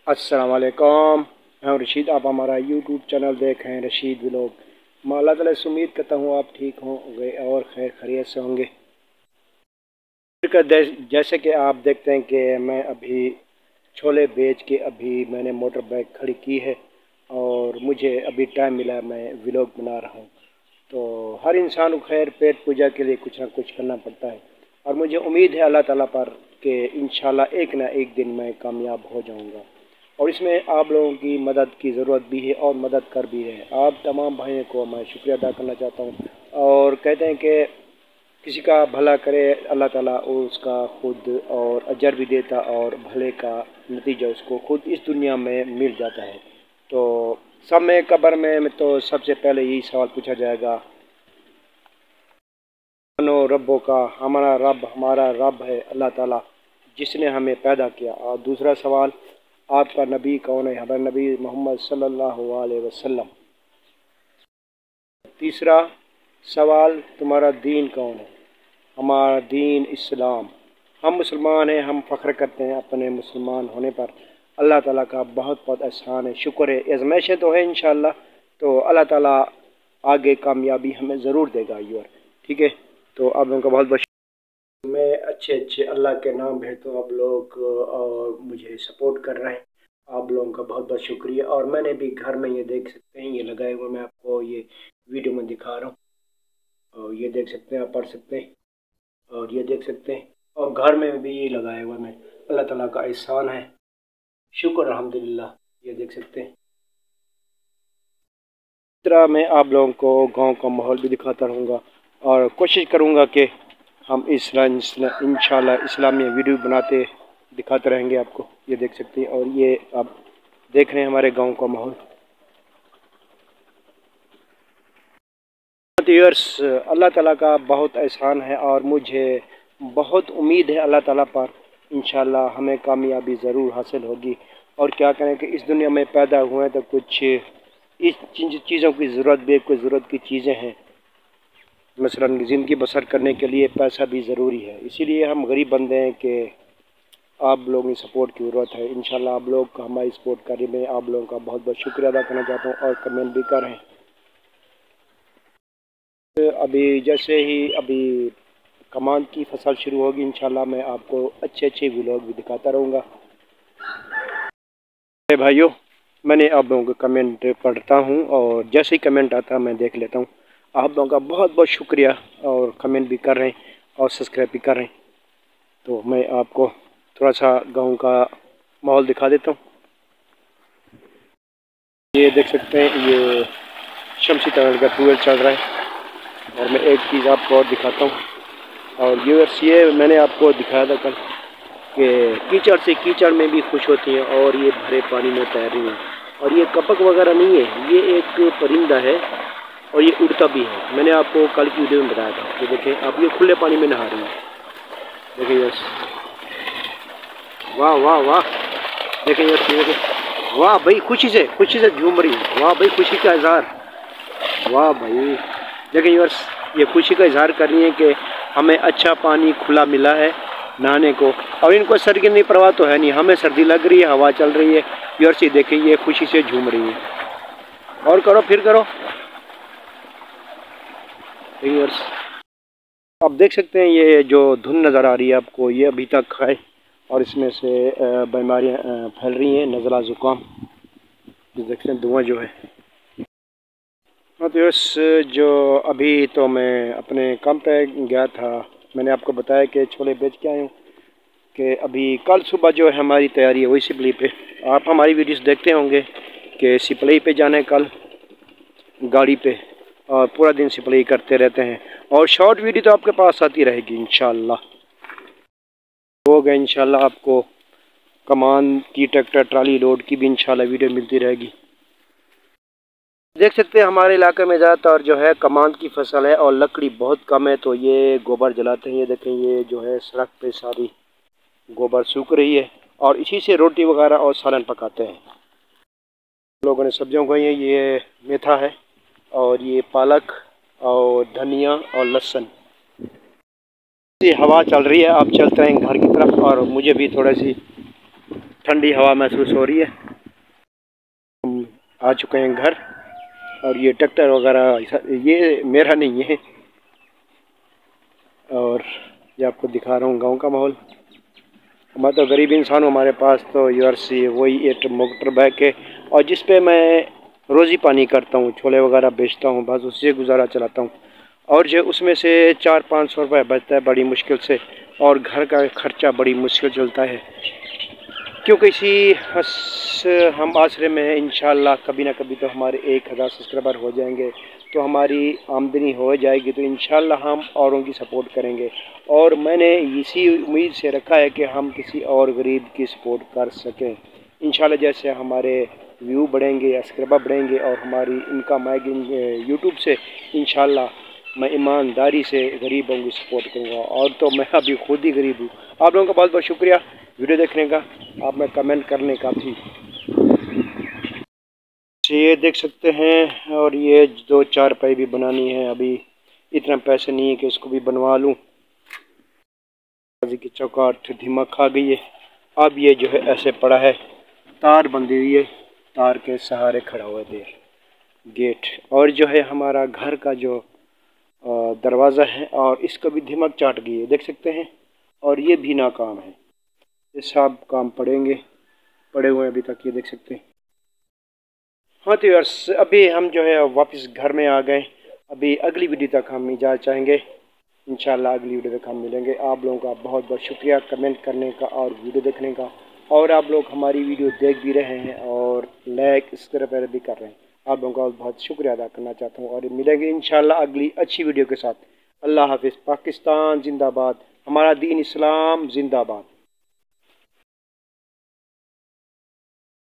अस्सलाम वालेकुम। मैं हूं रशीद। आप हमारा यूट्यूब चैनल देख रहे हैं रशीद व्लॉग। मैं अल्लाह ताला से उम्मीद करता हूं आप ठीक होंगे और खैर खैरियत से होंगे। जैसे कि आप देखते हैं कि मैं अभी छोले बेच के अभी मैंने मोटर बाइक खड़ी की है और मुझे अभी टाइम मिला, मैं व्लॉग बना रहा हूँ। तो हर इंसान को खैर पेट पूजा के लिए कुछ ना कुछ करना पड़ता है और मुझे उम्मीद है अल्लाह ताला पर कि इंशाल्लाह एक ना एक दिन मैं कामयाब हो जाऊँगा। और इसमें आप लोगों की मदद की ज़रूरत भी है और मदद कर भी रहे हैं। आप तमाम भाइयों को मैं शुक्रिया अदा करना चाहता हूँ। और कहते हैं कि किसी का भला करे अल्लाह ताला उसका खुद और अजर भी देता और भले का नतीजा उसको खुद इस दुनिया में मिल जाता है। तो सब में कब्र में तो सबसे पहले यही सवाल पूछा जाएगा, नो रब्बों का, हमारा रब है अल्लाह ताला जिसने हमें पैदा किया। और दूसरा सवाल, आपका नबी कौन है? हमारा नबी मोहम्मद सल्लल्लाहु अलैहि वसल्लम। तीसरा सवाल, तुम्हारा दीन कौन है? हमारा दीन इस्लाम। हम मुसलमान हैं, हम फ़ख्र करते हैं अपने मुसलमान होने पर। अल्लाह ताला का बहुत बहुत एहसान है, शुक्र है, आज़माइशें तो है इंशाअल्लाह। तो अल्लाह ताला आगे कामयाबी हमें ज़रूर देगा यार, ठीक है। तो आप लोगों का बहुत बहुत मैं अच्छे अच्छे अल्लाह के नाम भेजता हूँ आप लोग और मुझे सपोर्ट कर रहे हैं। आप लोगों का बहुत बहुत शुक्रिया। और मैंने भी घर में ये देख सकते हैं, ये लगाए हुए मैं आपको ये वीडियो में दिखा रहा हूँ और ये देख सकते हैं, आप पढ़ सकते हैं और ये देख सकते हैं। और घर में भी ये लगाया हुआ मैं, अल्लाह ताला का एहसान है, शुक्र अल्हम्दुलिल्लाह। ये देख सकते हैं। इस तरह मैं आप लोगों को गांव का माहौल भी दिखाता रहूँगा और कोशिश करूँगा कि हम इंशाल्लाह इस्लामी वीडियो बनाते दिखाते रहेंगे आपको। ये देख सकते हैं और ये आप देख रहे हैं हमारे गांव का माहौल। व्यूअर्स, अल्लाह ताला का बहुत एहसान है और मुझे बहुत उम्मीद है अल्लाह ताला पर। इंशाल्लाह हमें कामयाबी ज़रूर हासिल होगी। और क्या करें कि इस दुनिया में पैदा हुए हैं तो कुछ इस चीज़ों की ज़रूरत भी, कुछ ज़रूरत की चीज़ें हैं। मसलन ज़िंदगी बसर करने के लिए पैसा भी ज़रूरी है, इसीलिए हम गरीब बंदे हैं कि आप लोगों की सपोर्ट की ज़रूरत है। इंशाल्लाह आप लोग हमारी सपोर्ट करने में आप लोगों का बहुत बहुत शुक्रिया अदा करना चाहता हूँ और कमेंट भी कर रहे हैं। अभी जैसे ही अभी कमान की फसल शुरू होगी इंशाल्लाह मैं आपको अच्छे अच्छे व्लॉग भी दिखाता रहूँगा। भाइयों, मैंने आप लोगों का कमेंट पढ़ता हूँ और जैसे ही कमेंट आता है मैं देख लेता हूँ। आप लोगों का बहुत बहुत शुक्रिया और कमेंट भी कर रहे हैं और सब्सक्राइब भी कर रहे हैं। तो मैं आपको थोड़ा सा गाँव का माहौल दिखा देता हूँ। ये देख सकते हैं, ये शमसी तरह का ट्यूबवेल चल रहा है। और मैं एक चीज़ आपको और दिखाता हूँ। और व्यूअर्स, ये मैंने आपको दिखाया था कल कि कीचड़ से कीचड़ में भी खुश होती हैं और ये भरे पानी में तैर रही हैं। और ये कपक वगैरह नहीं है, ये एक परिंदा है और ये उड़ता भी है। मैंने आपको कल की वीडियो में बताया था। ये देखें, अब ये खुले पानी में नहा रही है। देखिए यस, वाह वाह वाह। देखिए यस, ये देखें, वाह भाई, खुशी से झूम रही है। वाह भाई, खुशी का इजहार। वाह भाई, देखिए यस, ये खुशी का इजहार कर रही है कि हमें अच्छा पानी खुला मिला है नहाने को। और इनको सर्दी की नहीं परवाह तो है नहीं, हमें सर्दी लग रही है, हवा चल रही है। यर्स ये देखिए, ये खुशी से झूम रही है। और करो, फिर करो यर्स। आप देख सकते हैं ये जो धुंध नज़र आ रही है आपको, ये अभी तक है और इसमें से बीमारियाँ फैल रही हैं, नज़ला ज़ुकाम। देख सकते हैं धुआँ जो है। हाँ तो यस, जो अभी तो मैं अपने काम पे गया था, मैंने आपको बताया कि छोले बेच के आया हूँ। कि अभी कल सुबह जो है हमारी तैयारी है वही सिपली पे। आप हमारी वीडियोस देखते होंगे कि सिपली पे जाना है कल गाड़ी पे और पूरा दिन सिपली करते रहते हैं और शॉर्ट वीडियो तो आपके पास आती रहेगी इंशाल्लाह। होगा इंशाल्लाह, आपको कमान की, ट्रैक्टर ट्राली लोड की भी इंशाल्लाह वीडियो मिलती रहेगी। देख सकते हैं हमारे इलाके में ज़्यादातर जो है कमान की फसल है और लकड़ी बहुत कम है, तो ये गोबर जलाते हैं। ये देखें, ये जो है सड़क पे सारी गोबर सूख रही है और इसी से रोटी वगैरह और सालन पकाते हैं। लोगों ने सब्जियों को ये मेथा है और ये पालक और धनिया और लहसुन। ये हवा चल रही है, आप चलते हैं घर की तरफ और मुझे भी थोड़ी सी ठंडी हवा महसूस हो रही है। हम आ चुके हैं घर, और ये ट्रैक्टर वगैरह ये मेरा नहीं है, और ये आपको दिखा रहा हूँ गांव का माहौल। मैं तो गरीब इंसान हूँ, हमारे पास तो यूआरसी वही एक मोटर बाइक है, और जिस पे मैं रोज़ी पानी करता हूँ, छोले वगैरह बेचता हूँ, बस उससे गुजारा चलाता हूँ। और जो उसमें से 400-500 रुपये बचता है बड़ी मुश्किल से, और घर का खर्चा बड़ी मुश्किल चलता है, क्योंकि हम आसरे में हैं। इंशाल्लाह कभी ना कभी तो हमारे 1000 सब्सक्राइबर हो जाएंगे, तो हमारी आमदनी हो जाएगी, तो इंशाल्लाह हम औरों की सपोर्ट करेंगे। और मैंने इसी उम्मीद से रखा है कि हम किसी और गरीब की सपोर्ट कर सकें इंशाल्लाह। जैसे हमारे व्यू बढ़ेंगे, सब्सक्राइबर बढ़ेंगे, और हमारी इनकम आएगी यूट्यूब से, इंशाल्लाह मैं ईमानदारी से गरीबों की सपोर्ट करूँगा। और तो मैं अभी खुद ही गरीब हूँ। आप लोगों का बहुत बहुत शुक्रिया वीडियो देखने का, आप में कमेंट करने का भी। ये देख सकते हैं, और ये 2-4 पाई भी बनानी है। अभी इतना पैसे नहीं है कि उसको भी बनवा लूँ। की चौकाट धीमा खा गई है। अब ये जो है ऐसे पड़ा है, तार बंधी हुई है, तार के सहारे खड़ा हुआ है गेट। और जो है हमारा घर का जो दरवाज़ा है, और इसका भी दिमाग चाट गई है, देख सकते हैं। और ये भी नाकाम है। ये सब काम पड़े हुए हैं अभी तक, ये देख सकते हैं। हाँ तो यार, अभी हम जो है वापस घर में आ गए। अभी अगली वीडियो तक हम इजाज़त चाहेंगे। इंशाल्लाह अगली वीडियो तक हम मिलेंगे। आप लोगों का बहुत बहुत शुक्रिया कमेंट करने का और वीडियो देखने का। और आप लोग हमारी वीडियो देख भी रहे हैं और लाइक सब्सक्राइब भी कर रहे हैं। आप लोगों का बहुत शुक्रिया अदा करना चाहता हूँ, और मिलेंगे इंशाल्लाह अगली अच्छी वीडियो के साथ। अल्लाह हाफिज़। पाकिस्तान जिंदाबाद, हमारा दीन इस्लाम जिंदाबाद।